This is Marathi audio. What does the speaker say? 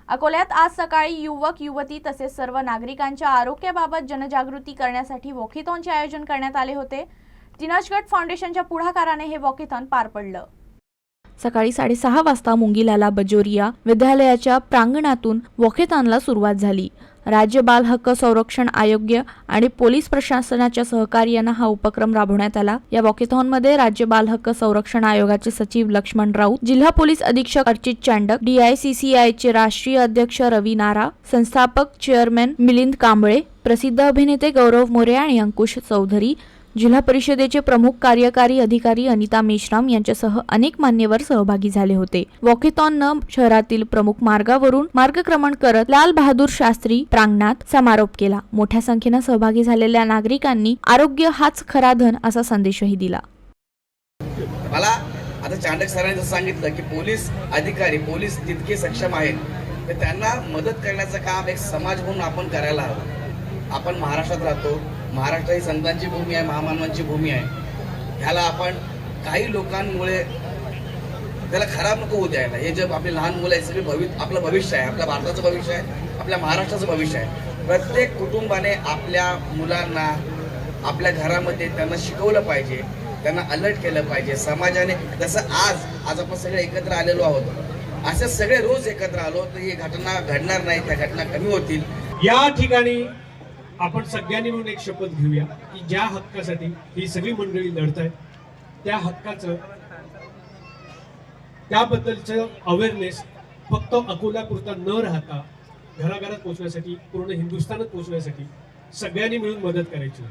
अकोल्यात आज सकाळी युवक युवती तसेच सर्व नागरिकांच्या आरोग्याबाबत जनजागृती करण्यासाठी वॉकेथॉनचे आयोजन करण्यात आले होते। दिनशगड फाउंडेशनच्या पुढाकाराने हे वॉकेथॉन पार पडलं। सकाळी 6:30 वाजता मुंगीलाला बजोरिया विद्यालयाच्या प्रांगणातून वॉकेथॉनला सुरुवात झाली। राज्य बाल हक्क संरक्षण आयोग आणि पोलीस प्रशासनाच्या सहकार्याने हा उपक्रम राबवण्यात आला। या वॉकेथॉनमध्ये राज्य बाल हक्क संरक्षण आयोगाचे सचिव लक्ष्मण राऊत, जिल्हा पोलीस अधीक्षक अर्चित चांडक, DICCIचे राष्ट्रीय अध्यक्ष रवी नारा, संस्थापक चेअरमन मिलिंद कांबळे, प्रसिद्ध अभिनेते गौरव मोरे आणि अंकुश चौधरी, जिल्हा परिषदेचे प्रमुख कार्यकारी अधिकारी अनिता मेश्राम यांच्यासह अनेक मान्यवर सहभागी झाले होते। वॉकेथॉननं शहरातील प्रमुख मार्गावरून मार्गक्रमण करत लाल बहादूर शास्त्री प्रांगणात समारोप केला। मोठ्या संख्येने सहभागी झालेल्या नागरिकांनी आरोग्य हाच खरा धन असा संदेशही दिला। मला आता चांडक सरांनी सांगितलं की पोलीस अधिकारी पोलीस तितके सक्षम आहेत तर त्यांना मदत करण्याचं काम एक समाज म्हणून आपण करायला हवं। आपण महाराष्ट्रात राहतो, महाराष्ट्र ही संतांची भूमी आहे, महामानवांची भूमी आहे। ह्याला आपण काही लोकांमुळे त्याला खराब नको होऊ द्यायला। हे जे आपले लहान मुलं आहेत सगळे आपलं भविष्य आहे, आपल्या भारताचं भविष्य आहे, आपल्या महाराष्ट्राचं भविष्य आहे। प्रत्येक कुटुंबाने आपल्या मुलांना आपल्या घरामध्ये त्यांना शिकवलं पाहिजे, त्यांना अलर्ट केलं पाहिजे। समाजाने जसं आज आपण सगळे एकत्र आलेलो आहोत, असे सगळे रोज एकत्र आलो तर ही घटना घडणार नाही, त्या घटना कमी होतील। या ठिकाणी आपण सगळ्यांनी मिळून एक शपथ घेऊया की ज्या हक्कासाठी ही सगळी मंडळी लढत आहेत त्या हक्काचं त्याबद्दलचं अवेअरनेस फक्त अकोल्यापुरता न राहता घराघरात पोहोचण्यासाठी, पूर्ण हिंदुस्थानात पोहोचण्यासाठी सगळ्यांनी मिळून मदत करायची।